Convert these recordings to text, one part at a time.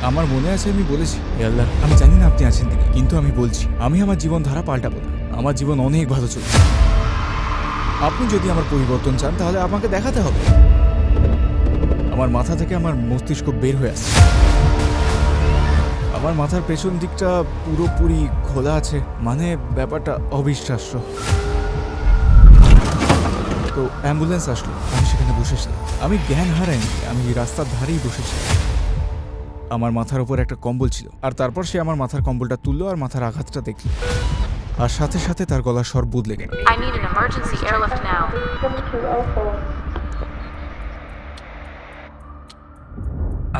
আমার মনে আছে আমি বলেছি, হে আল্লাহ, আমি জানি না আপনি আছেন কিনা, কিন্তু আমি বলছি আমি আমার জীবন ধারা পাল্টাবো না। আমার জীবন অনেক ভালো চলছে। আপনি যদি আমার পরিবর্তন চান তাহলে আমাকে দেখাতে হবে। আমার মাথা থেকে আমার মস্তিষ্ক বের হয়ে আসছে। আমার মাথার পেছন দিকটা পুরোপুরি খোলা আছে, মানে ব্যাপারটা অবিশ্বাস্য। তো অ্যাম্বুলেন্স আসলো, আমি সেখানে বসেছিলাম। আমি জ্ঞান হারাইনি, আমি রাস্তার ধারেই বসেছিলাম। আমার মাথার উপর একটা কম্বল ছিল, আর তারপর সে আমার মাথার কম্বলটা তুললো আর মাথার আঘাতটা দেখল, আর সাথে সাথে তার গলার স্বর বদলে গেল। I need an emergency airlift now.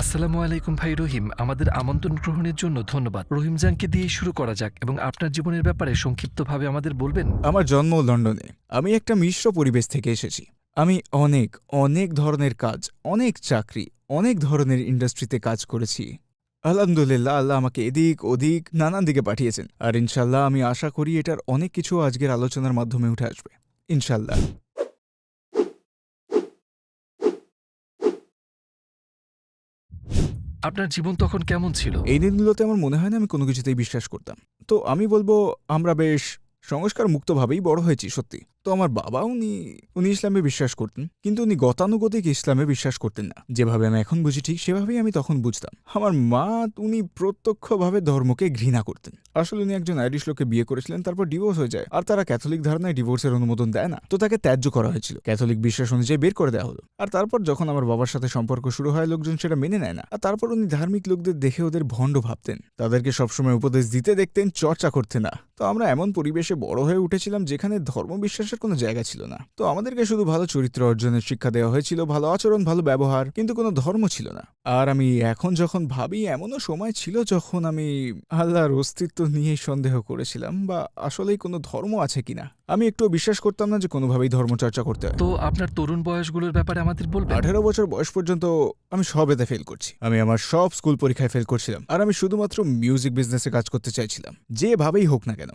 আসসালামু আলাইকুম ভাই রহিম, আমাদের আমন্ত্রণ গ্রহণের জন্য ধন্যবাদ। রহিম জানকে দিয়ে শুরু করা যাক এবং আপনার জীবনের ব্যাপারে সংক্ষিপ্তভাবে আমাদের বলবেন। আমার জন্ম লন্ডনে। আমি একটা মিশ্র পরিবেশ থেকে এসেছি। আমি অনেক অনেক ধরনের কাজ, অনেক চাকরি, অনেক ধরনের ইন্ডাস্ট্রিতে কাজ করেছি। আলহামদুলিল্লাহ, আল্লাহ আমাকে এদিক ওদিক নানান দিকে পাঠিয়েছেন, আর ইনশাল্লাহ আমি আশা করি এটার অনেক কিছু আজকের আলোচনার মাধ্যমে উঠে আসবে ইনশাল্লাহ। আপনার জীবন তখন কেমন ছিল? এই দিনগুলোতে আমার মনে হয় না আমি কোনো কিছুতেই বিশ্বাস করতাম। তো আমি বলবো আমরা বেশ সংস্কার মুক্তভাবেই বড় হয়েছি, সত্যি। তো আমার বাবা উনি ইসলামে বিশ্বাস করতেন, কিন্তু উনি গতানুগতিক ইসলামে বিশ্বাস করতেন না। যেভাবে আমি এখন বুঝি ঠিক সেভাবেই আমি তখন বুঝতাম। আমার মা উনি প্রত্যক্ষভাবে ধর্মকে ঘৃণা করতেন। আসলে উনি একজন আইরিশ লোককে বিয়ে করেছিলেন, তারপর ডিভোর্স হয়ে যায়, আর তারা ক্যাথলিক ধারণায় ডিভোর্সের অনুমোদন দেয় না। তো তাকে ত্যায্য করা হয়েছিল, ক্যাথলিক বিশ্বাস অনুযায়ী বের করে দেওয়া হলো। আর তারপর যখন আমার বাবার সাথে সম্পর্ক শুরু হয়, লোকজন সেটা মেনে নেয় না। আর তারপর উনি ধার্মিক লোকদের দেখে ওদের ভণ্ড ভাবতেন, তাদেরকে সবসময় উপদেশ দিতে দেখতেন, চর্চা করতে না। তো আমরা এমন পরিবেশে বড় হয়ে উঠেছিলাম যেখানে ধর্মবিশ্বাসের কোনো জায়গা ছিল না। তো আমাদেরকে শুধু ভালো চরিত্র অর্জনের শিক্ষা দেওয়া হয়েছিল, ভালো আচরণ, ভালো ব্যবহার, কিন্তু কোনো ধর্ম ছিল না। আর আমি এখন যখন ভাবি, এমনও সময় ছিল যখন আমি আল্লাহর অস্তিত্ব নিয়ে সন্দেহ করেছিলাম, বা আসলেই কোনো ধর্ম আছে কিনা। আমি একটু বিশ্বাস করতাম না যে কোনোভাবেই ধর্মচর্চা করতে হয়। তো আপনার তরুণ বয়সগুলোর ব্যাপারে আমাদের বলবেন। 18 বছর বয়স পর্যন্ত আমি সব এতে ফেল করছি। আমি আমার সব স্কুল পরীক্ষায় ফেল করছিলাম, আর আমি শুধুমাত্র মিউজিক বিজনেসে কাজ করতে চাইছিলাম, যেভাবেই হোক না কেন।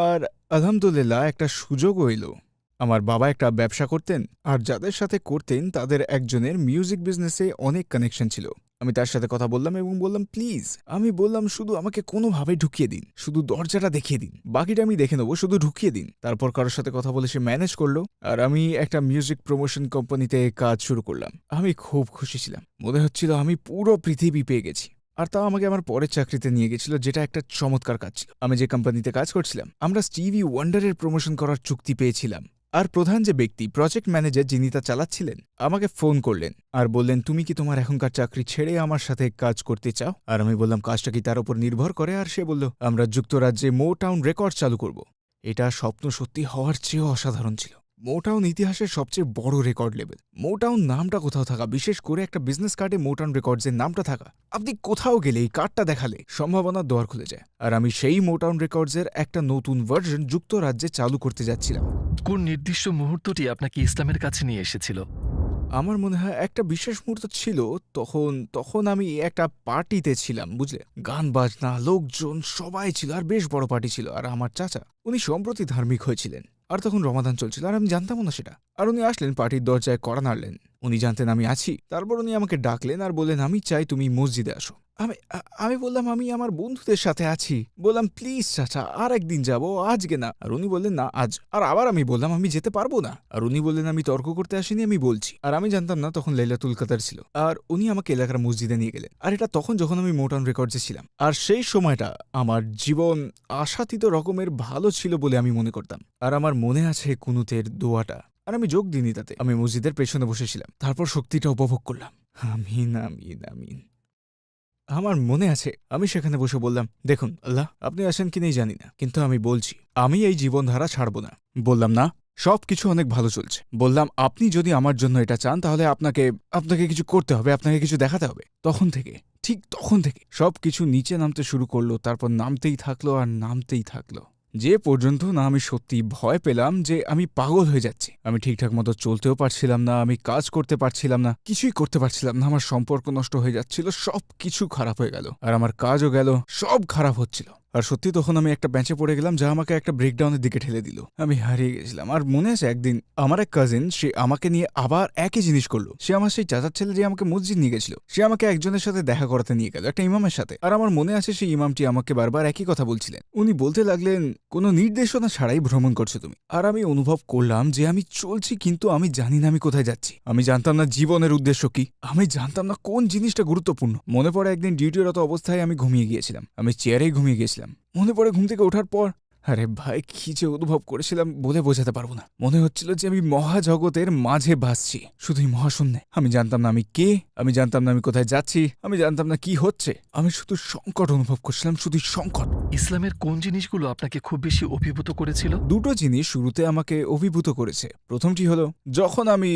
আর আলহামদুলিল্লাহ একটা সুযোগও এলো। আমার বাবা একটা ব্যবসা করতেন, আর যাদের সাথে করতেন তাদের একজনের মিউজিক বিজনেসে অনেক কানেকশন ছিল। আমি তার সাথে কথা বললাম এবং বললাম, প্লিজ, আমি বললাম শুধু আমাকে কোনোভাবে ঢুকিয়ে দিন, শুধু দরজাটা দেখিয়ে দিন, বাকিটা আমি দেখে নেবো, শুধু ঢুকিয়ে দিন। তারপর কারোর সাথে কথা বলে সে ম্যানেজ করলো, আর আমি একটা মিউজিক প্রমোশন কোম্পানিতে কাজ শুরু করলাম। আমি খুব খুশি ছিলাম, মনে হচ্ছিল আমি পুরো পৃথিবী পেয়ে গেছি। আর তাও আমাকে আমার পরের চাকরিতে নিয়ে গেছিল, যেটা একটা চমৎকার কাজ ছিল। আমি যে কোম্পানিতে কাজ করছিলাম, আমরা স্টিভি ওয়ান্ডারের প্রমোশন করার চুক্তি পেয়েছিলাম। আর প্রধান যে ব্যক্তি, প্রজেক্ট ম্যানেজার যিনি তা চালাচ্ছিলেন, আমাকে ফোন করলেন আর বললেন, তুমি কি তোমার এখনকার চাকরি ছেড়ে আমার সাথে কাজ করতে চাও? আর আমি বললাম, কাজটা কি তার উপর নির্ভর করে? আর সে বলল, আমরা যুক্তরাজ্যে মোটাউন রেকর্ড চালু করব। এটা স্বপ্ন সত্যি হওয়ার চেয়েও অসাধারণ ছিল। মোটাউন ইতিহাসের সবচেয়ে বড় রেকর্ড লেভেল। মোটাউন নামটা কোথাও থাকা, বিশেষ করে একটা বিজনেস কার্ডে মোটাউন রেকর্ডসের নামটা থাকা, আপনি কোথাও গেলে এই কার্ডটা দেখালে সম্ভাবনার দোয়ার খুলে যায়। আর আমি সেই মোটাউন রেকর্ডসের একটা নতুন ভার্সন যুক্তরাজ্যে চালু করতে যাচ্ছিলাম। কোন নির্দিষ্ট মুহূর্তটি আপনাকে ইসলামের কাছে নিয়ে এসেছিল? আমার মনে হয় একটা বিশেষ মুহূর্ত ছিল, তখন আমি একটা পার্টিতে ছিলাম, বুঝলে, গান বাজনা, লোকজন সবাই ছিল, আর বেশ বড় পার্টি ছিল। আর আমার চাচা, উনি সম্প্রতি ধার্মিক হয়েছিলেন, আর তখন রমাদান চলছিল, আর আমি জানতামও না সেটা। আর উনি আসলেন, পার্টির দরজায় কড়া নাড়লেন। উনি জানতেন আমি আছি। তারপর উনি আমাকে ডাকলেন আর বললেন, আমি চাই তুমি মসজিদে আসো। আমি বললাম, আমি আমার বন্ধুদের সাথে আছি। বললাম, প্লিজ চাচা, আর একদিন যাব, আজকে না। আর উনি বললেন, না আজ। আর আবার আমি বললাম, আমি যেতে পারবো না। আর উনি বললেন, আমি তর্ক করতে আসিনি, আমি বলছি। আর আমি জানতাম না তখন লাইলাতুল কদর ছিল। আর উনি আমাকে এলাকার মসজিদে নিয়ে গেলেন। আর এটা তখন যখন আমি মোটাউন রেকর্ডসে ছিলাম। আর সেই সময়টা আমার জীবন আশাতীত রকমের ভালো ছিল বলে আমি মনে করতাম। আর আমার মনে আছে কুনুতের দোয়াটা, আর আমি যোগ দিইনি তাতে। আমি মসজিদের পেছনে বসেছিলাম, তারপর শক্তিটা উপভোগ করলাম। আমিন আমিন আমিন। আমার মনে আছে আমি সেখানে বসে বললাম, দেখুন আল্লাহ, আপনি আসেন কি নেই জানি না, কিন্তু আমি বলছি আমি এই জীবনধারা ছাড়ব না। বললাম, না, সবকিছু অনেক ভালো চলছে। বললাম, আপনি যদি আমার জন্য এটা চান তাহলে আপনাকে কিছু করতে হবে, আপনাকে কিছু দেখাতে হবে। ঠিক তখন থেকে সবকিছু নিচে নামতে শুরু করলো, তারপর নামতেই থাকলো আর নামতেই থাকলো, যে পর্যন্ত না আমি সত্যি ভয় পেলাম যে আমি পাগল হয়ে যাচ্ছি। আমি ঠিকঠাক মতো চলতেও পারছিলাম না, আমি কাজ করতে পারছিলাম না, কিছুই করতে পারছিলাম না। আমার সম্পর্ক নষ্ট হয়ে যাচ্ছিল, সব কিছু খারাপ হয়ে গেল, আর আমার কাজও গেল, সব খারাপ হচ্ছিল। আর সত্যি তখন আমি একটা বেঞ্চে পড়ে গেলাম, যা আমাকে একটা ব্রেকডাউনের দিকে ঠেলে দিল। আমি হারিয়ে গেছিলাম। আর মনে আছে একদিন আমার এক কাজিন, সে আমাকে নিয়ে আবার একই জিনিস করলো। সে আমার সেই চাচার ছেলে যে আমাকে মসজিদ নিয়ে গেছিল, সে আমাকে একজনের সাথে দেখা করাতে নিয়ে গেল, একটা ইমামের সাথে। আর আমার মনে আছে সেই ইমামটি আমাকে বারবার একই কথা বলছিলেন। উনি বলতে লাগলেন, কোনো নির্দেশনা ছাড়াই ভ্রমণ করছো তুমি। আর আমি অনুভব করলাম যে আমি চলছি, কিন্তু আমি জানি না আমি কোথায় যাচ্ছি। আমি জানতাম না জীবনের উদ্দেশ্য কি, আমি জানতাম না কোন জিনিসটা গুরুত্বপূর্ণ। মনে পড়ে একদিন ডিউটিরত অবস্থায় আমি ঘুমিয়ে গিয়েছিলাম। আমি চেয়ারেই ঘুমিয়ে গিয়েছিলাম। মনে পড়ে ঘুম থেকে ওঠার পর, আরে ভাই, কি যে অনুভব করেছিলাম বলে বোঝাতে পারবো না। মনে হচ্ছিল যে আমি মহাজগতের মাঝে ভাসছি, শুধুই মহাশূন্যে। আমি জানতাম না আমি কে, আমি জানতাম না আমি কোথায় যাচ্ছি, আমি জানতাম না কি হচ্ছে। আমি শুধু সংকট অনুভব করছিলাম, শুধু সংকট। ইসলামের কোন জিনিসগুলো আপনাকে খুব বেশি অভিভূত করেছিল? দুটো জিনিস শুরুতে আমাকে অভিভূত করেছে। প্রথমটি হলো, যখন আমি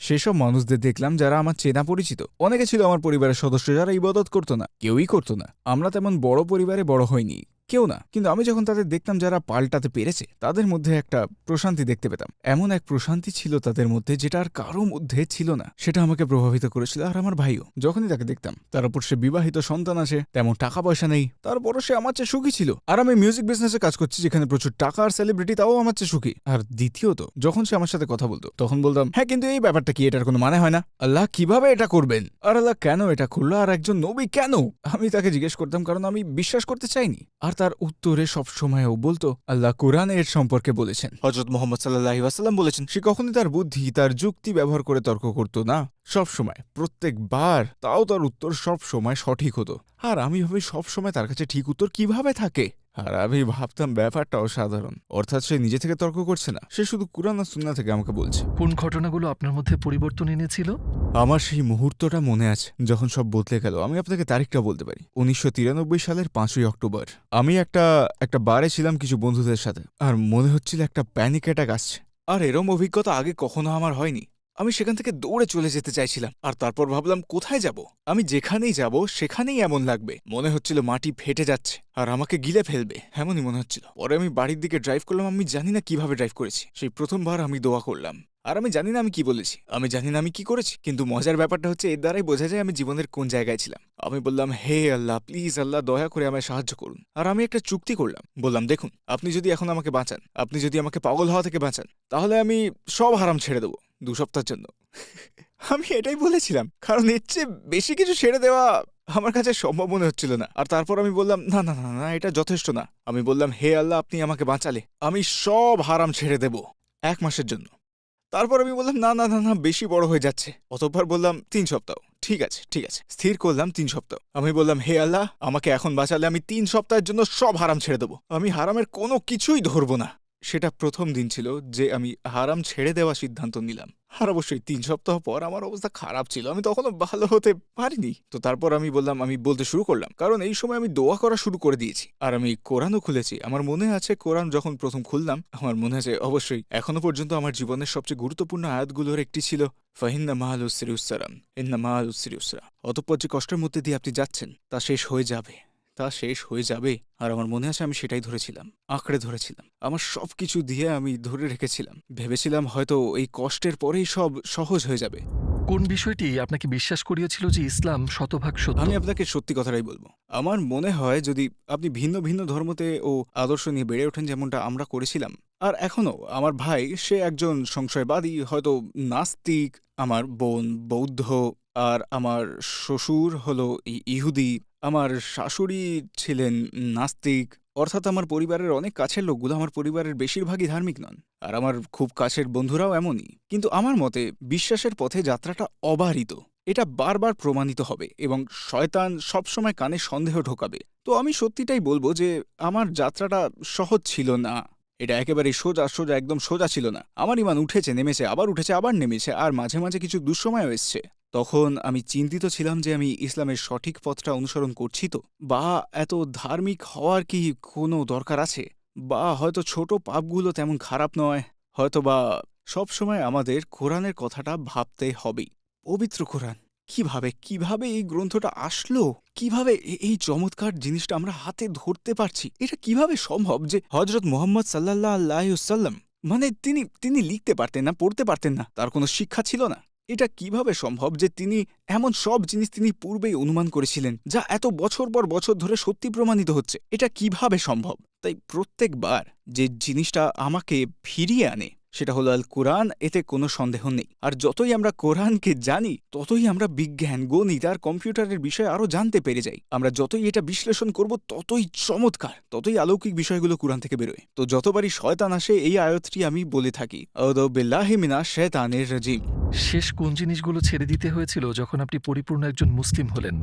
সেসব মানুষদের দেখলাম যারা আমার চেনা পরিচিত। অনেকে ছিল আমার পরিবারের সদস্য যারা ইবাদত করতো না, কেউই করতো না। আমরা তেমন বড় পরিবারে বড় হইনি, কেউ না। কিন্তু আমি যখন তাদের দেখতাম যারা পাল্টাতে পেরেছে, তাদের মধ্যে একটা প্রশান্তি দেখতে পেতাম। এমন এক প্রশান্তি ছিল তাদের মধ্যে যেটা আর কারো মধ্যে ছিল না। সেটা আমাকে প্রভাবিত করেছিল। আর আমার ভাইও, যখনই তাকে দেখতাম, তার উপর সে বিবাহিত, সন্তান আছে, তেমন টাকা পয়সা নেই, তারপরও সে আমার চেয়ে সুখী ছিল। আর আমি মিউজিক বিজনেসে কাজ করছি, যেখানে প্রচুর টাকা আর সেলিব্রিটি, তাও আমার চেয়ে সুখী। আর দ্বিতীয়ত, যখন সে আমার সাথে কথা বলতো, তখন বলতাম, হ্যাঁ কিন্তু এই ব্যাপারটা কি, এটার কোনো মানে হয় না। আল্লাহ কিভাবে এটা করবেন, আর আল্লাহ কেন এটা করলো, আর একজন নবী কেন? আমি তাকে জিজ্ঞেস করতাম, কারণ আমি বিশ্বাস করতে চাইনি। আর তার উত্তরে সবসময়ও বলতো, আল্লাহ কোরআনে এর সম্পর্কে বলেছেন, হযরত মুহাম্মদ সাল্লাল্লাহু আলাইহি ওয়াসাল্লাম বলেছেন। সে কখনোই তার বুদ্ধি, তার যুক্তি ব্যবহার করে তর্ক করতো না। সব সময়, প্রত্যেকবার, তাও তার উত্তর সব সময় সঠিক হতো। আর আমি ভাবি, সব সময় তার কাছে ঠিক উত্তর কিভাবে থাকে? আর আমি ভাবতাম ব্যাপারটা অসাধারণ। অর্থাৎ সে নিজে থেকে তর্ক করছে না, সে শুধু কুরআন আর সুন্নাহ থেকে আমাকে বলছে। কোন ঘটনাগুলো আপনার মধ্যে পরিবর্তন এনেছিল? আমার সেই মুহূর্তটা মনে আছে যখন সব বদলে গেল। আমি আপনাকে তারিখটা বলতে পারি, 1993 সালের 5ই অক্টোবর। আমি একটা বারে ছিলাম কিছু বন্ধুদের সাথে, আর মনে হচ্ছিল একটা প্যানিক অ্যাটাক আসছে। আর এরম অভিজ্ঞতা আগে কখনো আমার হয়নি। আমি সেখান থেকে দৌড়ে চলে যেতে চাইছিলাম। আর তারপর ভাবলাম, কোথায় যাব? আমি যেখানেই যাব সেখানেই এমন লাগবে। মনে হচ্ছিল মাটি ফেটে যাচ্ছে আর আমাকে গিলে ফেলবে, এমনই মনে হচ্ছিল। পরে আমি বাড়ির দিকে ড্রাইভ করলাম। আমি জানি না কিভাবে ড্রাইভ করেছি। সেই প্রথমবার আমি দোয়া করলাম। আর আমি জানি না আমি কি বলেছি, আমি জানি না আমি কি করেছি, কিন্তু মজার ব্যাপারটা হচ্ছে এর দ্বারাই বোঝা যায় আমি জীবনের কোন জায়গায় ছিলাম। আমি বললাম, হে আল্লাহ, প্লিজ আল্লাহ, দয়া করে আমায় সাহায্য করুন। আর আমি একটা চুক্তি করলাম। বললাম, দেখুন, আপনি যদি এখন আমাকে বাঁচান, আপনি যদি আমাকে পাগল হওয়া থেকে বাঁচান, তাহলে আমি সব হারাম ছেড়ে দেবো 2 সপ্তাহের জন্য। আমি এটাই বলেছিলাম, কারণ এর চেয়ে বেশি কিছু ছেড়ে দেওয়া আমার কাছে সম্ভব মনে হচ্ছিল না। আর তারপর আমি বললাম, না না না না, এটা যথেষ্ট না। আমি বললাম, হে আল্লাহ, আপনি আমাকে বাঁচালে আমি সব হারাম ছেড়ে দেব 1 মাসের জন্য। তারপর আমি বললাম, না না না না, বেশি বড় হয়ে যাচ্ছে। অতঃপর বললাম 3 সপ্তাহ। ঠিক আছে ঠিক আছে, স্থির করলাম 3 সপ্তাহ। আমি বললাম, হে আল্লাহ, আমাকে এখন বাঁচালে আমি 3 সপ্তাহের জন্য সব হারাম ছেড়ে দেবো। আমি হারামের কোনো কিছুই ধরবো না। সেটা প্রথম দিন ছিল যে আমি হারাম ছেড়ে দেওয়া সিদ্ধান্ত নিলাম। আর অবশ্যই 3 সপ্তাহ পর আমার অবস্থা খারাপ ছিল, আমি তখনও ভালো হতে পারিনি। তো তারপর আমি বললাম, আমি বলতে শুরু করলাম, কারণ এই সময় আমি দোয়া করা শুরু করে দিয়েছি। আর আমি কোরআনও খুলেছি। আমার মনে আছে কোরআন যখন প্রথম খুললাম, আমার মনে আছে অবশ্যই এখনো পর্যন্ত আমার জীবনের সবচেয়ে গুরুত্বপূর্ণ আয়াতগুলোর একটি ছিল, ফাহিন্না মাআল উসরি ইউসরান, ইন্না মাআল উসরি ইউসরা। অতঃপর যে কষ্টের মধ্যে দিয়ে আপনি যাচ্ছেন তা শেষ হয়ে যাবে, তা শেষ হয়ে যাবে। আর আমার মনে আছে আমি সেটাই ধরেছিলাম, আঁকড়ে ধরেছিলাম। আমার সবকিছু দিয়ে আমি ধরে রেখেছিলাম। ভেবেছিলাম হয়তো এই কষ্টের পরেই সব সহজ হয়ে যাবে। কোন বিষয়টি আপনাকে বিশ্বাস করিয়েছিল যে ইসলাম শতভাগ সত্য? আমি আপনাকে সত্যি কথাটাই বলবো। আমার মনে হয় যদি আপনি ভিন্ন ভিন্ন ধর্মতে ও আদর্শ নিয়ে বেড়ে ওঠেন, যেমনটা আমরা করেছিলাম, আর এখনো আমার ভাই সে একজন সংশয়বাদী, হয়তো নাস্তিক, আমার বোন বৌদ্ধ, আর আমার শ্বশুর হলো ইহুদি, আমার শাশুড়ি ছিলেন নাস্তিক। অর্থাৎ আমার পরিবারের অনেক কাছের লোকগুলো, আমার পরিবারের বেশিরভাগই ধার্মিক নন, আর আমার খুব কাছের বন্ধুরাও এমনই। কিন্তু আমার মতে বিশ্বাসের পথে যাত্রাটা অবারিত। এটা বারবার প্রমাণিত হবে এবং শয়তান সবসময় কানে সন্দেহ ঢোকাবে। তো আমি সত্যিটাই বলবো যে আমার যাত্রাটা সহজ ছিল না। এটা একেবারে সোজা সোজা, একদম সোজা ছিল না। আমার ইমান উঠেছে, নেমেছে, আবার উঠেছে, আবার নেমেছে, আর মাঝে মাঝে কিছু দুঃসময়ও এসছে। তখন আমি চিন্তিত ছিলাম যে আমি ইসলামের সঠিক পথটা অনুসরণ করছি তো, বা এত ধার্মিক হওয়ার কি কোনো দরকার আছে, বা হয়তো ছোট পাপগুলো তেমন খারাপ নয়, হয়তো বা সবসময় আমাদের কোরআনের কথাটা ভাবতে হবেই। পবিত্র কোরআন কিভাবে কিভাবে এই গ্রন্থটা আসলো, কিভাবে এই চমৎকার জিনিসটা আমরা হাতে ধরতে পারছি, এটা কিভাবে সম্ভব যে হযরত মুহাম্মদ সাল্লাল্লাহু আলাইহি ওয়াসাল্লাম, মানে তিনি লিখতে পারতেন না, পড়তে পারতেন না, তার কোনো শিক্ষা ছিল না। এটা কিভাবে সম্ভব যে তিনি এমন সব জিনিস তিনি পূর্বেই অনুমান করেছিলেন যা এত বছর পর বছর ধরে সত্যি প্রমাণিত হচ্ছে? এটা কিভাবে সম্ভব? তাই প্রত্যেকবার যে জিনিসটা আমাকে ফিরিয়ে আনে সেটা হলো আল কোরআন, এতে কোনো সন্দেহ নেই। আর যতই আমরা কোরআনকে জানি ততই আমরা বিজ্ঞান, গণিত আর কম্পিউটারের বিষয়ে আরও জানতে পেরে যাই। আমরা যতই এটা বিশ্লেষণ করব ততই চমৎকার, ততই অলৌকিক বিষয়গুলো কোরআন থেকে বেরোয়। তো যতবারই শয়তান আসে এই আয়াতটি আমি বলে থাকি, আউযু বিল্লাহি মিনাশ শাইতানির রাজিম। শেষ কোন জিনিসগুলো ছেড়ে দিতে হয়েছিল যখন আপনি পরিপূর্ণ একজন মুসলিম হলেন?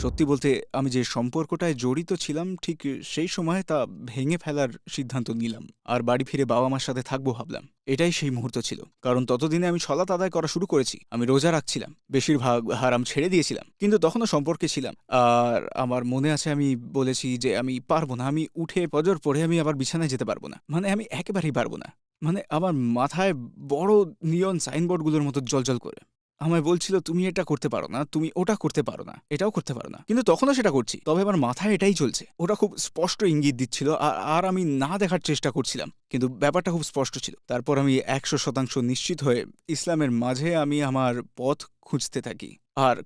সত্যি বলতে আমি যে সম্পর্কটায় জড়িত ছিলাম ঠিক সেই সময় তা ভেঙে ফেলার সিদ্ধান্ত নিলাম আর বাড়ি ফিরে বাবা মার সাথে থাকবো ভাবলাম। এটাই সেই মুহূর্ত ছিল, কারণ ততদিনে আমি সলাত আদায় করা শুরু করেছি, আমি রোজা রাখছিলাম, বেশিরভাগ হারাম ছেড়ে দিয়েছিলাম, কিন্তু তখনও সম্পর্কে ছিলাম। আর আমার মনে আছে আমি বলেছি যে আমি পারবো না, আমি উঠে ফজর পড়ে আমি আবার বিছানায় যেতে পারবো না, মানে আমি একেবারেই পারবো না। মানে আমার মাথায় বড় নিয়ন সাইনবোর্ডগুলোর মতো জ্বলজ্বল করে আমায় বলছিল, তুমি এটা করতে পারো না, তুমি ওটা করতে পারো না, এটাও করতে পারো না। কিন্তু তখনও সেটা করছি, তবে আমার মাথায় এটাই চলছে। ওটা খুব স্পষ্ট ইঙ্গিত দিচ্ছিল আর আমি না দেখার চেষ্টা করছিলাম, কিন্তু ব্যাপারটা খুব স্পষ্ট ছিল। তারপর আমি 100% নিশ্চিত হয়ে ইসলামের মাঝে আমি আমার পথ খুঁজতে থাকি। আর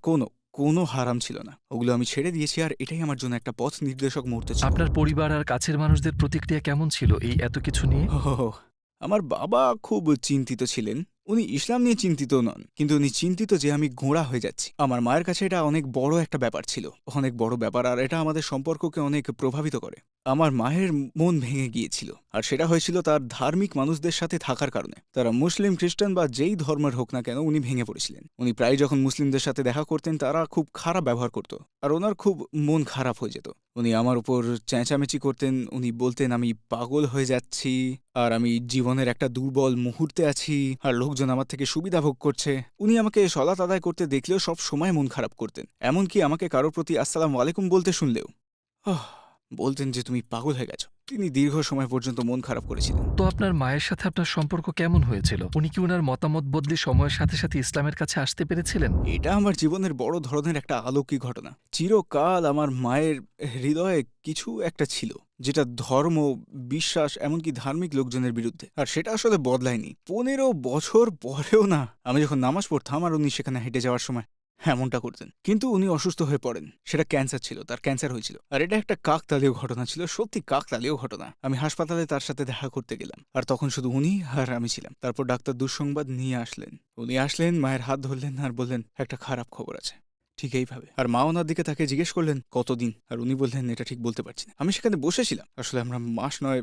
কোনো হারাম ছিল না, ওগুলো আমি ছেড়ে দিয়েছি। আর এটাই আমার জন্য একটা পথ নির্দেশক মুহূর্ত ছিল। আপনার পরিবার আর কাছের মানুষদের প্রতিক্রিয়া কেমন ছিল এই এত কিছু নিয়ে? আমার বাবা খুব চিন্তিত ছিলেন। উনি ইসলাম নিয়ে চিন্তিত নন, কিন্তু উনি চিন্তিত যে আমি গোঁড়া হয়ে যাচ্ছি। আমার মায়ের কাছে এটা অনেক বড় একটা ব্যাপার ছিল, অনেক বড় ব্যাপার, আর এটা আমাদের সম্পর্ককে অনেক প্রভাবিত করে। আমার মায়ের মন ভেঙে গিয়েছিল, আর সেটা হয়েছিল তার ধার্মিক মানুষদের সাথে থাকার কারণে। তারা মুসলিম, খ্রিস্টান বা যেই ধর্মের হোক না কেন, উনি ভেঙে পড়েছিলেন। উনি প্রায় যখন মুসলিমদের সাথে দেখা করতেন তারা খুব খারাপ ব্যবহার করত, আর ওনার খুব মন খারাপ হয়ে যেত। উনি আমার উপর চেঁচামেচি করতেন, উনি বলতেন আমি পাগল হয়ে যাচ্ছি, আর আমি জীবনের একটা দুর্বল মুহূর্তে আছি, আর লোকজন আমার থেকে সুবিধা ভোগ করছে। উনি আমাকে সলাত আদায় করতে দেখলেও সব সময় মন খারাপ করতেন, এমনকি আমাকে কারোর প্রতি আসসালামু আলাইকুম বলতে শুনলেও বলতেন যে তুমি পাগল হয়ে গেছো। তিনি দীর্ঘ সময় পর্যন্ত মন খারাপ করেছিলেন। তো আপনার মায়ের সাথে আপনার সম্পর্ক কেমন হয়েছিল? উনি কি ওনার মতামত বদলে সময়ের সাথে সাথে ইসলামের কাছে আসতে পেরেছিলেন? এটা আমার জীবনের বড় ধরনের একটা অলৌকিক ঘটনা। চিরকাল আমার মায়ের হৃদয়ে কিছু একটা ছিল, যেটা ধর্ম, বিশ্বাস, এমনকি ধার্মিক লোকজনের বিরুদ্ধে, আর সেটা আসলে বদলায়নি। 15 বছর পরেও না, আমি যখন নামাজ পড়তাম আর উনি সেখানে হেঁটে যাওয়ার সময় এমনটা করতেন। কিন্তু উনি অসুস্থ হয়ে পড়েন, সেটা ক্যান্সার ছিল, তার ক্যান্সার হয়েছিল। আর এটা একটা কাকতালীয় ঘটনা ছিল, সত্যি কাকতালীয় ঘটনা। আমি হাসপাতালে তার সাথে দেখা করতে গেলাম, আর তখন শুধু উনি আর আমি ছিলাম। তারপর ডাক্তার দুঃসংবাদ নিয়ে আসলেন। উনি আসলেন, মায়ের হাত ধরলেন আর বললেন একটা খারাপ খবর আছে। ঠিক এইভাবে। আর মা ওনার দিকে তাকে জিজ্ঞেস করলেন কতদিন, আর উনি বললেন এটা ঠিক বলতে পারছি না। আমি সেখানে বসেছিলাম, আসলে আমরা মাস নয়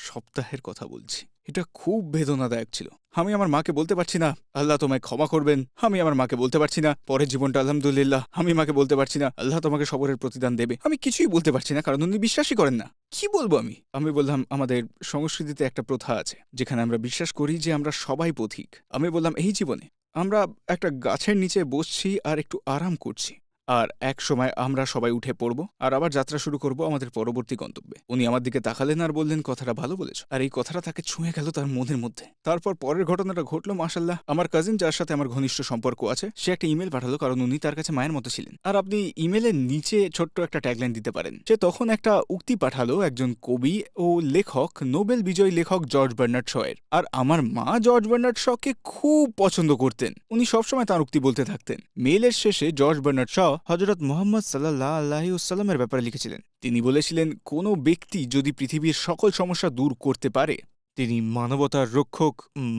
সপ্তাহের কথা বলছি। এটা খুব বেদনাদায়ক ছিল। আমি আমার মাকে বলতে পারছি না আল্লাহ তোমায় ক্ষমা করবেন, আমি আমার মাকে বলতে পারছি না পরের জীবনটা আলহামদুলিল্লাহ, আমি মাকে বলতে পারছি না আল্লাহ তোমাকে সবরের প্রতিদান দেবে। আমি কিছুই বলতে পারছি না, কারণ উনি বিশ্বাসই করেন না। কি বলবো আমি বললাম আমাদের সংস্কৃতিতে একটা প্রথা আছে যেখানে আমরা বিশ্বাস করি যে আমরা সবাই পথিক। আমি বললাম এই জীবনে আমরা একটা গাছের নিচে বসছি আর একটু আরাম করছি, আর এক সময় আমরা সবাই উঠে পড়ব আর আবার যাত্রা শুরু করব আমাদের পরবর্তী গন্তব্যে। উনি আমার দিকে তাকালেন আর বললেন কথাটা ভালো বলেছ। আর এই কথাটা তাকে ছুঁয়ে গেল তার মনের মধ্যে। তারপর পরের ঘটনাটা ঘটলো, মাশাল্লাহ। আমার কাজিন, যার সাথে আমার ঘনিষ্ঠ সম্পর্ক আছে, সে একটা ইমেল পাঠালো, কারণ উনি তার কাছে মায়ের মতো ছিলেন। আর আপনি ইমেলের নিচে ছোট্ট একটা ট্যাগলাইন দিতে পারেন। সে তখন একটা উক্তি পাঠালো একজন কবি ও লেখক, নোবেল বিজয়ী লেখক জর্জ বার্নার্ড শয়ের। আর আমার মা জর্জ বার্নার্ড শকে খুব পছন্দ করতেন, উনি সবসময় তার উক্তি বলতে থাকতেন। মেইলের শেষে জর্জ বার্নার্ড শ হযরত মুহাম্মদ সাল্লাল্লাহু আলাইহি ওয়াসাল্লামের ব্যাপারে লিখেছিলেন। তিনি বলেছিলেন, কোনো ব্যক্তি যদি পৃথিবীর সকল সমস্যা দূর করতে পারে, তিনি মানবতার রক্ষক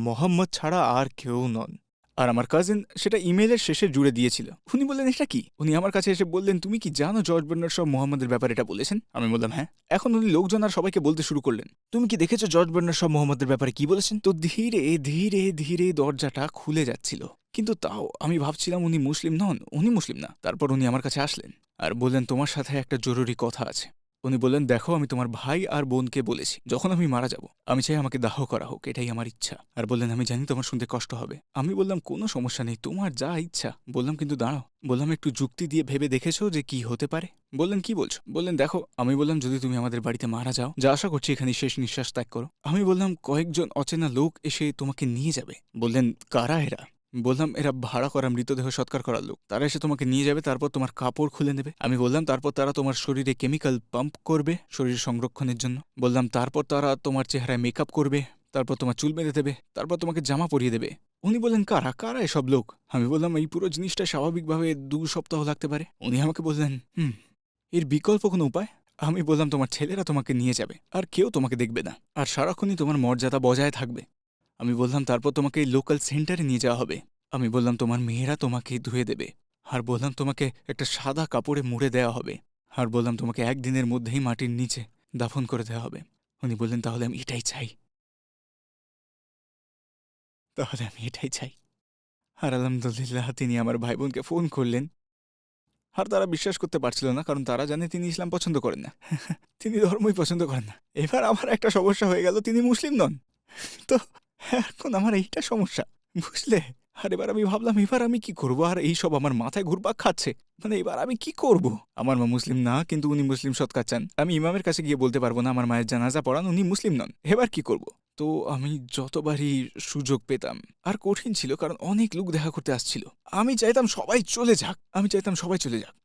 মুহাম্মদ ছাড়া আর কেউ নন। আর আমার কাজিন সেটা ইমেলের শেষে জুড়ে দিয়েছিল। উনি বললেন এটা কি? উনি আমার কাছে এসে বললেন, তুমি কি জানো জর্জ বার্নার্ড শ মুহাম্মদের ব্যাপারে এটা বলেছেন? আমি বললাম হ্যাঁ। এখন উনি লোকজন আর সবাইকে বলতে শুরু করলেন, তুমি কি দেখেছো জর্জ বার্নার্ড শ মুহাম্মদের ব্যাপারে কি বলেছেন? তো ধীরে ধীরে ধীরে দরজাটা খুলে যাচ্ছিল, কিন্তু তাও আমি ভাবছিলাম উনি মুসলিম নন, উনি মুসলিম না। তারপর উনি আমার কাছে আসলেন আর বললেন, তোমার সাথে একটা জরুরি কথা আছে। উনি বললেন, দেখো আমি তোমার ভাই আর বোনকে বলেছি যখন আমি মারা যাব আমি চাই আমাকে দাহ করা হোক, এটাই আমার ইচ্ছা। আর বললেন, আমি জানি তোমার শুনতে কষ্ট হবে। আমি বললাম কোনো সমস্যা নেই, তোমার যা ইচ্ছা। বললাম কিন্তু দাঁড়াও, বললাম একটু যুক্তি দিয়ে ভেবে দেখেছো যে কি হতে পারে? বললেন কি বলছো? বললেন দেখো, আমি বললাম যদি তুমি আমাদের বাড়িতে মারা যাও, যা আশা করছি এখানে শেষ নিঃশ্বাস ত্যাগ করো, আমি বললাম কয়েকজন অচেনা লোক এসে তোমাকে নিয়ে যাবে। বললেন কারা এরা? বললাম এরা ভাড়া করা মৃতদেহ সৎকার করার লোক, তারা এসে তোমাকে নিয়ে যাবে, তারপর তোমার কাপড় খুলে নেবে। আমি বললাম তারপর তারা তোমার শরীরে কেমিক্যাল পাম্প করবে শরীর সংরক্ষণের জন্য। বললাম তারপর তারা তোমার চেহারায় মেকআপ করবে, তারপর তোমার চুল বেঁধে দেবে, তারপর তোমাকে জামা পরিয়ে দেবে, উনি বললেন, কারা কারা এসব লোক? আমি বললাম, এই পুরো জিনিসটা স্বাভাবিকভাবে 2 সপ্তাহ লাগতে পারে। উনি আমাকে বললেন, এর বিকল্প কোনো উপায়? আমি বললাম, তোমার ছেলেরা তোমাকে নিয়ে যাবে, আর কেউ তোমাকে দেখবে না, আর সারাক্ষণই তোমার মর্যাদা বজায় থাকবে। আমি বললাম, তারপর তোমাকে এই লোকাল সেন্টারে নিয়ে যাওয়া হবে। আমি বললাম, তোমার মেয়েরা তোমাকে ধুয়ে দেবে, আর বললাম তোমাকে একটা সাদা কাপড়ে মুড়ে দেওয়া হবে, আর বললাম তোমাকে 1 দিনের মধ্যেই মাটির নিচে দাফন করে দেওয়া হবে। উনি বললেন, তাহলে আমি এটাই চাই, তাহলে আমি এটাই চাই। আর আলহামদুলিল্লাহ তিনি আমার ভাই বোনকে ফোন করলেন, আর তারা বিশ্বাস করতে পারছিল না, কারণ তারা জানে তিনি ইসলাম পছন্দ করেন না। তিনি ধর্মই পছন্দ করেন না। এবার আমার একটা সমস্যা হয়ে গেল, তিনি মুসলিম নন। তো এখন আমার এইটা সমস্যা, বুঝলে? আর এবার আমি ভাবলাম, এবার আমি কি করব? আর এইসব আমার মাথায় ঘুরপাক খাচ্ছে। মানে এবার আমি কি করব? আমার মা মুসলিম না, কিন্তু উনি মুসলিম সৎকার চান। আমি ইমামের কাছে গিয়ে বলতে পারবো না আমার মায়ের জানাজা পড়ান, উনি মুসলিম নন। এবার কি করব? তো আমি যতবারই সুযোগ পেতাম, আর কঠিন ছিল, কারণ অনেক লোক দেখা করতে আসছিল। আমি চাইতাম সবাই চলে যাক,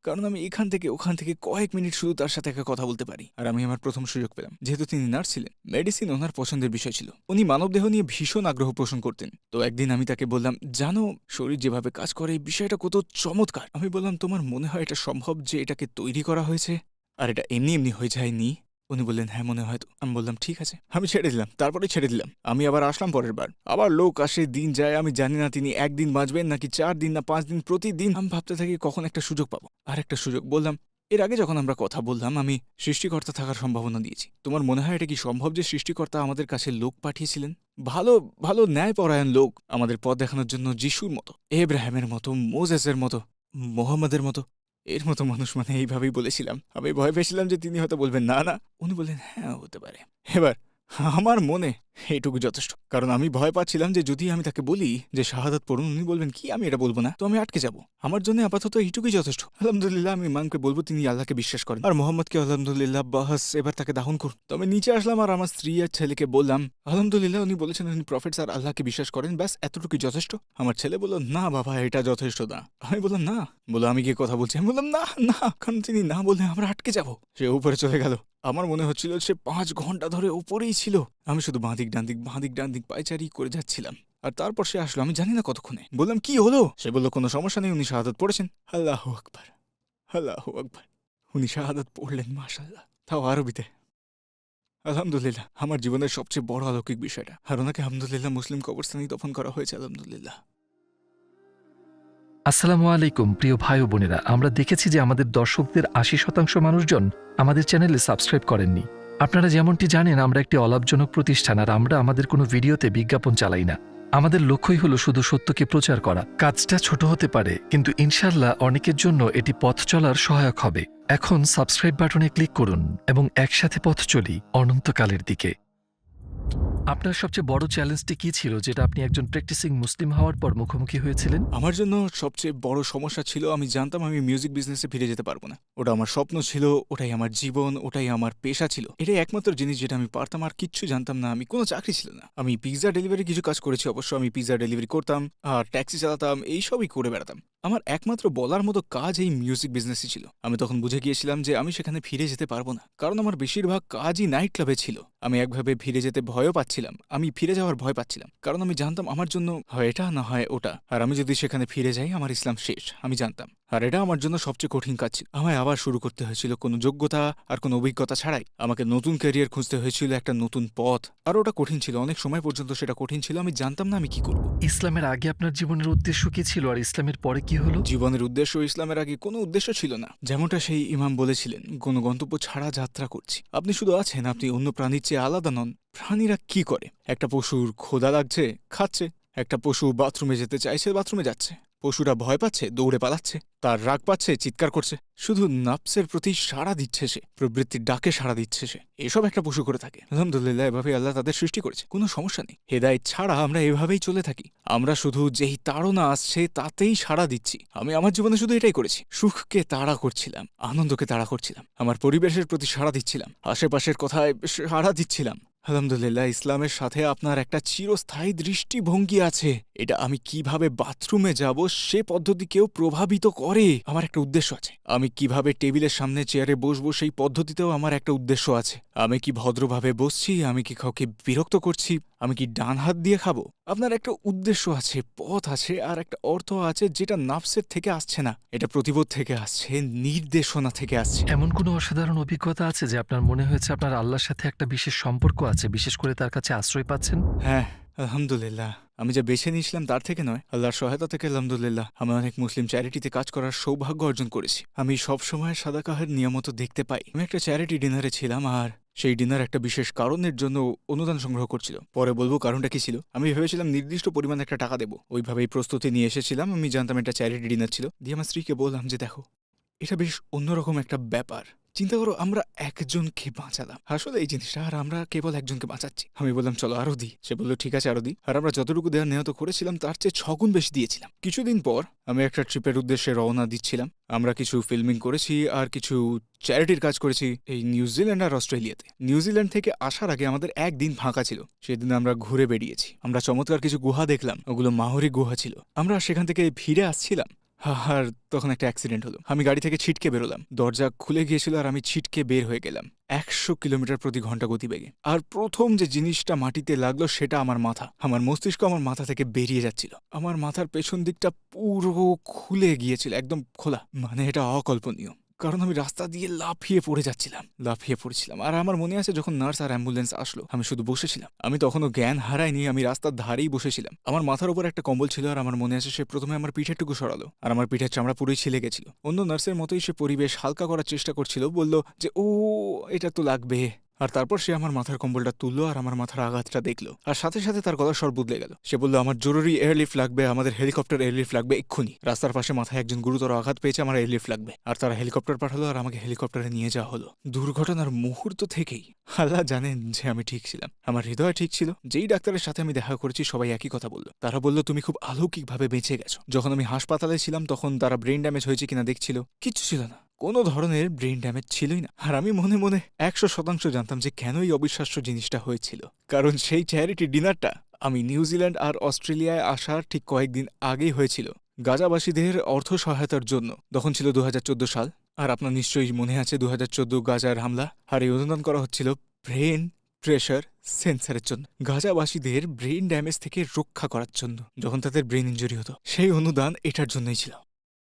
কারণ আমি এখান থেকে ওখান থেকে কয়েক মিনিট শুধু তার সাথে একটা কথা বলতে পারি। আর আমি আমার প্রথম সুযোগ পেলাম, যেহেতু তিনি নার্স ছিলেন। মেডিসিন ওনার পছন্দের বিষয় ছিল, উনি মানবদেহ নিয়ে ভীষণ আগ্রহ পোষণ করতেন। তো একদিন আমি তাকে বললাম, জানো শরীর যেভাবে কাজ করে এই বিষয়টা কত চমৎকার। আমি বললাম, তোমার মনে হয় এটা সম্ভব যে এটাকে তৈরি করা হয়েছে আর এটা এমনি এমনি হয়ে যায়নি? উনি বললেন, হ্যাঁ মনে হয় তো। আমি বললাম, ঠিক আছে। আমি ছেড়ে দিলাম, তারপরে ছেড়ে দিলাম। আমি আবার আসলাম পরের বার, আবার লোক আসে, দিন যায়, আমি জানি না তিনি 1 দিন বাঁচবেন নাকি 4 দিন না 5 দিন। প্রতিদিন আমি ভাবতে থাকি কখন একটা সুযোগ পাবো, আর একটা সুযোগ। বললাম, এর আগে যখন আমরা কথা বললাম, আমি সৃষ্টিকর্তা থাকার সম্ভাবনা দিয়েছি। তোমার মনে হয় এটা কি সম্ভব যে সৃষ্টিকর্তা আমাদের কাছে লোক পাঠিয়েছিলেন, ভালো ভালো ন্যায়পরায়ণ লোক, আমাদের পথ দেখানোর জন্য? যিশুর মতো, এব্রাহিমের মতো, মোজেসের মতো, মোহাম্মদের মতো, এর মতো মানুষ। মানে এইভাবেই বলেছিলাম। আমি ভয় পেয়েছিলাম যে তিনি হয়তো বলবেন না না। উনি বললেন, হ্যাঁ হতে পারে। এবার আমার মনে এইটুকু যথেষ্ট, কারণ আমি ভয় পাচ্ছিলাম যে যদি আমি তাকে বলি যে শাহাদাত পড়ুন, উনি বলবেন কি আমি এটা বলবো না, তো আমি আটকে যাব। আমার জন্য আপাতত এইটুকুই যথেষ্ট। আলহামদুলিল্লাহ আমি ইমামকে বলবো তিনি আল্লাহকে বিশ্বাস করেন, আর মোহাম্মদকে আলহামদুলিল্লাহ বাহাস, এবার তাকে দাহন করুন। তো আমি নিচে আসলাম আর আমার স্ত্রী আর ছেলেকে বললাম, আলহামদুলিল্লাহ উনি বলেছেন উনি প্রফেট আর আল্লাহকে বিশ্বাস করেন, ব্যাস এতটুকুই যথেষ্ট। আমার ছেলে বলল, না বাবা এটা যথেষ্ট না। আমি বললাম, না। বলো, আমি কি কথা বলছি? আমি বললাম, না না, কারণ তিনি না বললে আমরা আটকে যাব। সে উপরে চলে গেল। আমার মনে হচ্ছিল সে 5 ঘন্টা ধরে উপরেই ছিল। আমি শুধু বাঁদিক ডানদিক পায়চারি করে যাচ্ছিলাম। আর তারপর সে আসলো, আমি জানি না কতক্ষণে। বললাম, কি হলো? সে বলল, কোনো সমস্যা নেই, উনি শাহাদাত পড়েছেন। আল্লাহু আকবার, আল্লাহু আকবার। উনি শাহাদাত পড়লেন, মাশাআল্লাহ, তাও আরবিতে। আলহামদুলিল্লাহ, আমার জীবনের সবচেয়ে বড় অলৌকিক বিষয়টা। আর ওনাকে আলহামদুলিল্লাহ মুসলিম কবরস্থানেই দফন করা হয়েছে, আলহামদুলিল্লাহ। আসসালামু আলাইকুম প্রিয় ভাই ও বোনেরা, আমরা দেখেছি যে আমাদের দর্শকদের 80% মানুষজন আমাদের চ্যানেলে সাবস্ক্রাইব করেননি। আপনারা যেমনটি জানেন, আমরা একটি অলাভজনক প্রতিষ্ঠান, আর আমরা আমাদের কোনো ভিডিওতে বিজ্ঞাপন চালাই না। আমাদের লক্ষ্যই হলো শুধু সত্যকে প্রচার করা। কাজটা ছোট হতে পারে, কিন্তু ইনশাল্লাহ অনেকের জন্য এটি পথ চলার সহায়ক হবে। এখন সাবস্ক্রাইব বাটনে ক্লিক করুন এবং একসাথে পথ চলি অনন্তকালের দিকে। আপনার সবচেয়ে বড় চ্যালেঞ্জটি কি ছিল, যেটা আপনি একজন প্র্যাকটিসিং মুসলিম হওয়ার পর মুখোমুখি হয়েছিলেন? আমার জন্য সবচেয়ে বড় সমস্যা ছিল, আমি জানতাম আমি মিউজিক বিজনেসে ফিরে যেতে পারবো না। ওটা আমার স্বপ্ন ছিল, ওটাই আমার জীবন, ওটাই আমার পেশা ছিল। এটাই একমাত্র জিনিস যেটা আমি পারতাম, আর কিচ্ছু জানতাম না। আমি কোনো চাকরি ছিল না। আমি পিৎজা ডেলিভারি কিছু কাজ করেছি অবশ্য, আমি পিৎজা ডেলিভারি করতাম আর ট্যাক্সি চালাতাম, এইসবই করে বেড়াতাম। আমার একমাত্র বলার মতো কাজ এই মিউজিক বিজনেসই ছিল। আমি তখন বুঝে গিয়েছিলাম যে আমি সেখানে ফিরে যেতে পারবো না, কারণ আমার বেশিরভাগ কাজই নাইট ক্লাবে ছিল। আমি একভাবে ফিরে যেতে ভয়ও পাচ্ছিলাম, আমি ফিরে যাওয়ার ভয় পাচ্ছিলাম, কারণ আমি জানতাম আমার জন্য হয় এটা না হয় ওটা, আর আমি যদি সেখানে ফিরে যাই আমার ইসলাম শেষ, আমি জানতাম। আর এটা আমার জন্য সবচেয়ে কঠিন কাজ ছিল। আমায় আবার শুরু করতে হয়েছিল কোনো যোগ্যতা আর কোনো অভিজ্ঞতা ছাড়াই। আমাকে নতুন ক্যারিয়ার খুঁজতে হয়েছিল, একটা নতুন পথ, আর ওটা কঠিন ছিল। অনেক সময় পর্যন্ত সেটা কঠিন ছিল, আমি জানতাম না আমি কি করব। ইসলামের আগে আপনার জীবনের উদ্দেশ্য কি ছিল, আর ইসলামের পরে কি হলো? জীবনের উদ্দেশ্য ইসলামের আগে কোনো উদ্দেশ্য ছিল না। যেমনটা সেই ইমাম বলেছিলেন, কোনো গন্তব্য ছাড়া যাত্রা করছি। আপনি শুধু আছেন, আপনি অন্য প্রাণীর চেয়ে আলাদা নন। প্রাণীরা কি করে? একটা পশুর ক্ষুধা লাগছে, খাচ্ছে। একটা পশু বাথরুমে যেতে চাইছে, বাথরুমে যাচ্ছে। পশুরা ভয় পাচ্ছে, দৌড়ে পালাচ্ছে। তার রাগ পাচ্ছে, চিৎকার করছে। শুধু নাফসের প্রতি সাড়া দিচ্ছে সে, প্রবৃত্তির ডাকে সাড়া দিচ্ছে সে। এসব একটা পশু করে থাকে। আলহামদুলিল্লাহ, এভাবে আল্লাহ তাদের সৃষ্টি করেছে, কোনো সমস্যা নেই। হেদায়েত ছাড়া আমরা এভাবেই চলে থাকি। আমরা শুধু যেই তাড়না আসছে তাতেই সাড়া দিচ্ছি। আমি আমার জীবনে শুধু এটাই করেছি, সুখকে তাড়া করছিলাম, আনন্দকে তাড়া করছিলাম, আমার পরিবেশের প্রতি সাড়া দিচ্ছিলাম, আশেপাশের কথায় সাড়া দিচ্ছিলাম। আলহামদুলিল্লাহ, ইসলামের সাথে আপনার একটা চিরস্থায়ী দৃষ্টিভঙ্গি আছে, এটা আমি কিভাবে বাথরুমে যাব সে পদ্ধতিকেও প্রভাবিত করে। আমার একটা উদ্দেশ্য আছে। আমি কিভাবে টেবিলের সামনে চেয়ারে বসবো সেই পদ্ধতিতেও আমার একটা উদ্দেশ্য আছে। আমি কি ভদ্রভাবে বসছি, আমি কি কাউকে বিরক্ত করছি, আমি কি ডান হাত দিয়ে খাবো। আপনার একটা উদ্দেশ্য আছে, পথ আছে, আর একটা অর্থ আছে যেটা নাফসের থেকে আসছে না, এটা প্রতিবোধ থেকে আসছে, নির্দেশনা থেকে আসছে। এমন কোনো অসাধারণ অভিজ্ঞতা আছে যে আপনার মনে হয়েছে আপনার আল্লাহর সাথে একটা বিশেষ সম্পর্ক আছে, বিশেষ করে তার কাছে আশ্রয় পাচ্ছেন? হ্যাঁ, আলহামদুলিল্লাহ। আমি যা বেছে নিয়েছিলাম তার থেকে নয়, আল্লাহর সহায়তা থেকে আলহামদুলিল্লাহ আমি অনেক মুসলিম চ্যারিটিতে কাজ করার সৌভাগ্য অর্জন করেছি। আমি সবসময় সাদাকাহের নিয়ামত দেখতে পাই। আমি একটা চ্যারিটি ডিনারে ছিলাম, আর সেই ডিনার একটা বিশেষ কারণের জন্য অনুদান সংগ্রহ করছিল। পরে বলবো কারণটা কি ছিল। আমি ভেবেছিলাম নির্দিষ্ট পরিমাণে একটা টাকা দেবো, ওইভাবেই প্রস্তুতি নিয়ে এসেছিলাম। আমি জানতাম এটা চ্যারিটি ডিনার ছিল। দিয়ে আমার স্ত্রীকে বললাম যে দেখো, এটা বেশ অন্যরকম একটা ব্যাপার। চিন্তা করো, আমরা একজনকে বাঁচালাম, আসলে এই জিনিসটা, আর আমরা কেবল একজনকে বাঁচাচ্ছি। আমি বললাম চলো আরো দিই। সে বললো ঠিক আছে আরো দিই। আর আমরা যতটুকু দেওয়ার নিহত করেছিলাম তার চেয়ে 6 গুণ বেশি দিয়েছিলাম। কিছুদিন পর আমি একটা ট্রিপের উদ্দেশ্যে রওনা দিচ্ছিলাম। আমরা কিছু ফিল্মিং করেছি আর কিছু চ্যারিটির কাজ করেছি এই নিউজিল্যান্ড আর অস্ট্রেলিয়াতে। নিউজিল্যান্ড থেকে আসার আগে আমাদের একদিন ফাঁকা ছিল, সেদিন আমরা ঘুরে বেরিয়েছি। আমরা চমৎকার কিছু গুহা দেখলাম, ওগুলো মাহরি গুহা ছিল। আমরা সেখান থেকে ফিরে আসছিলাম, আর তখন একটা অ্যাক্সিডেন্ট হলো। আমি গাড়ি থেকে ছিটকে বেরোলাম, দরজা খুলে গিয়েছিল আর আমি ছিটকে বের হয়ে গেলাম 100 কিলোমিটার প্রতি ঘন্টা গতিবেগে। আর প্রথম যে জিনিসটা মাটিতে লাগলো সেটা আমার মাথা। আমার মস্তিষ্ক আমার মাথা থেকে বেরিয়ে যাচ্ছিল। আমার মাথার পেছন দিকটা পুরো খুলে গিয়েছিল, একদম খোলা। মানে এটা অকল্পনীয়, কারণ আমি রাস্তা দিয়ে লাফিয়ে পড়েছিলাম। আর আমার মনে আছে যখন নার্স আর অ্যাম্বুলেন্স আসলো, আমি শুধু বসেছিলাম। আমি তখনও জ্ঞান হারাইনি, আমি রাস্তার ধারেই বসেছিলাম। আমার মাথার উপর একটা কম্বল ছিল, আর আমার মনে আছে সে প্রথমে আমার পিঠের টুকু সরালো, আর আমার পিঠের চামড়া পুরোই ছিলে গেছিল। অন্য নার্সের মতোই সে পরিবেশ হালকা করার চেষ্টা করছিল, বলল যে ও এটা তো লাগবে। আর তারপর সে আমার মাথার কম্বলটা তুললো আর আমার মাথার আঘাতটা দেখলো, আর সাথে সাথে তার গলার স্বর বদলে গেল। সে বলল আমার জরুরি এয়ারলিফট লাগবে, আমাদের হেলিকপ্টার এয়ারলিফট লাগবে এক্ষুনি। রাস্তার পাশে মাথায় একজন গুরুতর আঘাত পেয়েছে, আমার এয়ারলিফট লাগবে। আর তারা হেলিকপ্টার পাঠালো আর আমাকে হেলিকপ্টারে নিয়ে যাওয়া হলো। দুর্ঘটনার মুহূর্ত থেকেই আল্লাহ জানেন যে আমি ঠিক ছিলাম, আমার হৃদয় ঠিক ছিল। যেই ডাক্তারের সাথে আমি দেখা করেছি সবাই একই কথা বলল। তারা বলল তুমি খুব অলৌকিকভাবে বেঁচে গেছো। যখন আমি হাসপাতালে ছিলাম তখন তারা ব্রেন ড্যামেজ হয়েছে কিনা দেখছিল, কিচ্ছু ছিল না, কোনো ধরনের ব্রেন ড্যামেজ ছিলই না। আর আমি মনে মনে 100% জানতাম যে কেন এই অবিশ্বাস্য জিনিসটা হয়েছিল। কারণ সেই চ্যারিটি ডিনারটা আমি নিউজিল্যান্ড আর অস্ট্রেলিয়ায় আসার ঠিক কয়েকদিন আগেই হয়েছিল, গাজাবাসীদের অর্থ সহায়তার জন্য। তখন ছিল 2014 সাল, আর আপনার নিশ্চয়ই মনে আছে 2014 গাজার হামলা। আর এই অনুদান করা হচ্ছিল ব্রেন প্রেশার সেন্সারের জন্য, গাজাবাসীদের ব্রেন ড্যামেজ থেকে রক্ষা করার জন্য। যখন তাদের ব্রেন ইঞ্জুরি হতো, সেই অনুদান এটার জন্যই ছিল,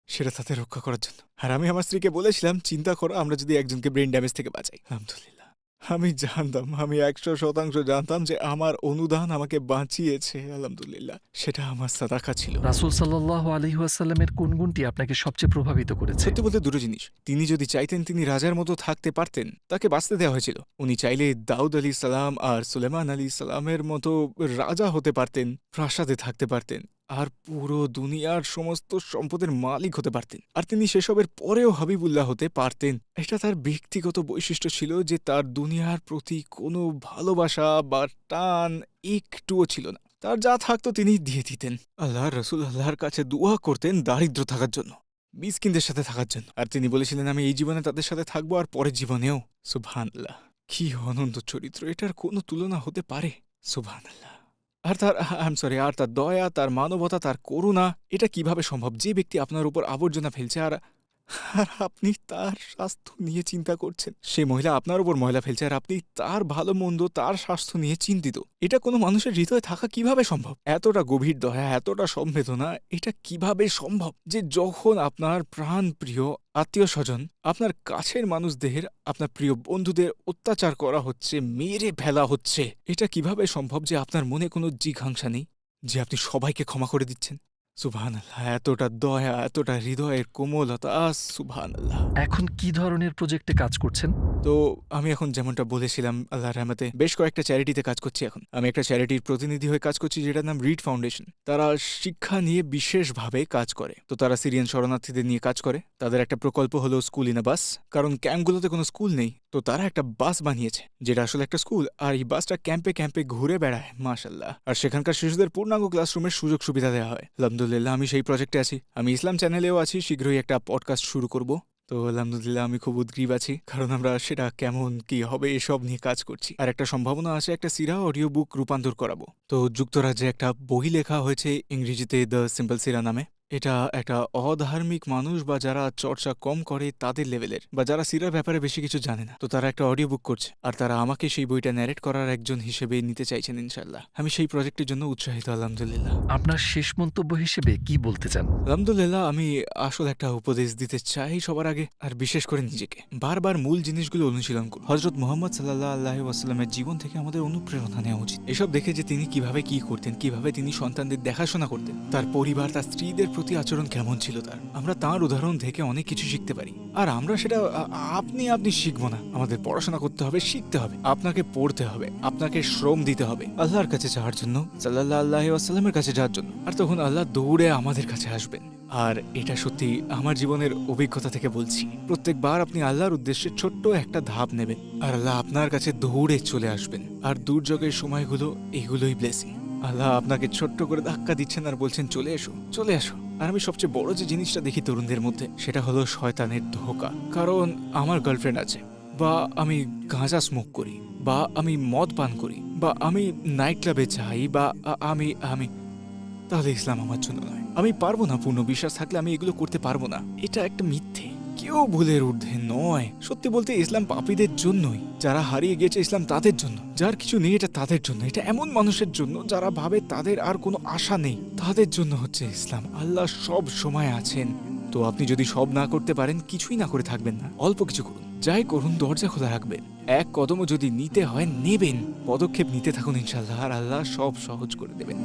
সেটা তাদের রক্ষা করার জন্য। আর আমি আমার স্ত্রীকে বলেছিলাম চিন্তা করো আমরা যদি একজনকে ব্রেন ড্যামেজ থেকে বাঁচাই। আলহামদুলিল্লাহ, আমি জানতাম, আমি 100% জানতাম যে আমার অনুদান আমাকে বাঁচিয়েছে। আলহামদুলিল্লাহ, সেটা আমার সাদাকা ছিল। রাসূল সাল্লাল্লাহু আলাইহি ওয়াসাল্লামের কোন গুণটি আপনাকে সবচেয়ে প্রভাবিত করেছে? সত্যি বলতে দুটো জিনিস। তিনি যদি চাইতেন তিনি রাজার মতো থাকতে পারতেন, তাকে বাঁচতে দেওয়া হয়েছিল। উনি চাইলে দাউদ আলী সালাম আর সুলেমান আলী সালামের মতো রাজা হতে পারতেন, প্রাসাদে থাকতে পারতেন, আর পুরো দুনিয়ার সমস্ত সম্পদের মালিক হতে পারতেন। আর তিনি সেসবের পরেও হাবিবুল্লাহ হতে পারতেন। এটা তার ব্যক্তিগত বৈশিষ্ট্য ছিল যে তার দুনিয়ার প্রতি কোনো ভালোবাসা বা টান একটুও ছিল না। তার যা থাকতো তিনি দিয়ে দিতেন। আল্লাহর রাসূল আল্লাহর কাছে দোয়া করতেন দারিদ্র থাকার জন্য, মিসকিনদের সাথে থাকার জন্য। আর তিনি বলেছিলেন আমি এই জীবনে তাদের সাথে থাকবো আর পরের জীবনেও। সুবহানাল্লাহ, কি অনন্ত চরিত্র, এটার কোনো তুলনা হতে পারে? সুবহানাল্লাহ। আর তার দয়া, তার মানবতা, তার করুণা, এটা কিভাবে সম্ভব? যে ব্যক্তি আপনার উপর আবর্জনা ফেলছে আর আপনি তার স্বাস্থ্য নিয়ে চিন্তা করছেন। সে মহিলা আপনার উপর ময়লা ফেলছে আর আপনি তার ভালো মন্দ, তার স্বাস্থ্য নিয়ে চিন্তিত। এটা কোনো মানুষের হৃদয়ে থাকা কিভাবে সম্ভব? এতটা গভীর দয়া, এতটা সংবেদনা, এটা কিভাবে সম্ভব যে যখন আপনার প্রাণ প্রিয় আত্মীয় স্বজন, আপনার কাছের মানুষদের, আপনার প্রিয় বন্ধুদের অত্যাচার করা হচ্ছে, মেরে ফেলা হচ্ছে, এটা কিভাবে সম্ভব যে আপনার মনে কোনো জিঘাংসা নেই, যে আপনি সবাইকে ক্ষমা করে দিচ্ছেন? সুবহানাল্লাহ, এতটা দয়া, এতটা হৃদয়ের কোমলতা, সুবহানাল্লাহ। এখন কি ধরনের প্রজেক্টে কাজ করছেন? তো আমি এখন যেমনটা বলেছিলাম আল্লাহর রহমতে বেশ কয়েকটা চ্যারিটিতে কাজ করছি। এখন আমি একটা চ্যারিটির প্রতিনিধি হয়ে কাজ করছি যেটার নাম রিড ফাউন্ডেশন। তারা শিক্ষা নিয়ে বিশেষভাবে কাজ করে। তো তারা সিরিয়ান শরণার্থীদের নিয়ে কাজ করে। তাদের একটা প্রকল্প হলো স্কুল ইন আ বাস, কারণ ক্যাম্পগুলোতে কোনো স্কুল নেই। তো তারা একটা বাস বানিয়েছে যেটা আসলে একটা স্কুল, আর এই বাসটা ক্যাম্পে ক্যাম্পে ঘুরে বেড়ায়, মাশাআল্লাহ। আর সেখানকার শিশুদের পূর্ণাঙ্গ ক্লাসরুমের সুযোগ সুবিধা দেওয়া হয়। আলহামদুলিল্লাহ, আমি সেই প্রজেক্টে আছি। আমি ইসলাম চ্যানেলেও আছি, শীঘ্রই একটা পডকাস্ট শুরু করব তো আলহামদুলিল্লাহ আমি খুব উদ্গ্রীব আছি, কারণ আমরা সেটা কেমন কি হবে এসব নিয়ে কাজ করছি। আর একটা সম্ভাবনা আছে একটা সিরা অডিও বুক রূপান্তর করাবো। তো যুক্তরাজ্যে একটা বই লেখা হয়েছে ইংরেজিতে দ্য সিম্পল সিরা নামে। এটা একটা অধার্মিক মানুষ বা যারা চর্চা কম করে তাদের লেভেলের, বা যারা সিরার ব্যাপারে বেশি কিছু জানে না, তো তারা একটা অডিও বুক করছে আর তারা আমাকে সেই বইটা ন্যারেট করার একজন হিসেবে নিতে চাইছেন ইনশাল্লাহ। আমি সেই প্রজেক্টের জন্য উৎসাহিত আলহামদুলিল্লাহ। আপনার শেষ মন্তব্য হিসেবে কি বলতে চান? আলহামদুলিল্লাহ আমি আসলে একটা উপদেশ দিতে চাই সবার আগে, আর বিশেষ করে নিজেকে। বারবার মূল জিনিসগুলো অনুশীলন করুন। হযরত মুহাম্মদ সাল্লাল্লাহু আলাইহি ওয়াসাল্লামের জীবন থেকে আমাদের অনুপ্রেরণা নেওয়া উচিত। এসব দেখে যে তিনি কিভাবে কি করতেন, কিভাবে তিনি সন্তানদের দেখাশোনা করতেন, তার পরিবার তার স্ত্রীদের প্রতি আচরণ কেমন ছিল তার, আমরা তার উদাহরণ থেকে অনেক কিছু শিখতে পারি। আর আমরা সেটা আপনি শিখবো না, আমাদের পড়াশোনা করতে হবে, শিখতে হবে, আপনাকে পড়তে হবে, আপনাকে শ্রম দিতে হবে আল্লাহর কাছে যাওয়ার জন্য, সাল্লাল্লাহু আলাইহি ওয়াসাল্লামের কাছে যাওয়ার জন্য। আর তখন আল্লাহ দৌড়ে আমাদের কাছে আসবেন। আর এটা সত্যি আমার জীবনের অভিজ্ঞতা থেকে বলছি, প্রত্যেকবার আপনি আল্লাহর উদ্দেশ্যে ছোট্ট একটা ধাপ নেবেন আর আল্লাহ আপনার কাছে দৌড়ে চলে আসবেন। আর দুর্যোগের সময়গুলো এগুলোই ব্লেসিং। আল্লাহ আপনাকে ছোট্ট করে ধাক্কা দিচ্ছেন আর বলছেন চলে এসো, চলে আসো। আর আমি সবচেয়ে বড় যে জিনিসটা দেখি তরুণদের মধ্যে, সেটা হলো শয়তানের ধোঁকা। কারণ আমার গার্লফ্রেন্ড আছে, বা আমি গাঁজা স্মোক করি, বা আমি মদ পান করি, বা আমি নাইট ক্লাবে যাই, বা আমি আমি তাহলে ইসলাম আমার জন্য নয়। আমি পারবো না, পূর্ণ বিশ্বাস থাকলে আমি এগুলো করতে পারবো না। এটা একটা মিথ্যে, কেউ ভুলের ঊর্ধ্বে নয়। সত্যি বলতে ইসলাম পাপীদের জন্যই, যারা হারিয়ে গেছে ইসলাম তাদের জন্য, যার কিছু নেই এটা তাদের জন্য, এটা এমন মানুষের জন্য যারা ভাবে তাদের আর কোনো আশা নেই, তাদের জন্য হচ্ছে ইসলাম। আল্লাহ সব সময় আছেন। তো আপনি যদি সব না করতে পারেন, কিছুই না করে থাকবেন না, অল্প কিছু করুন, যাই করুন দরজা খোলা রাখবেন। এক কদমও যদি নিতে হয় নেবেন, পদক্ষেপ নিতে থাকুন ইনশাআল্লাহ, আর আল্লাহ সব সহজ করে দেবেন।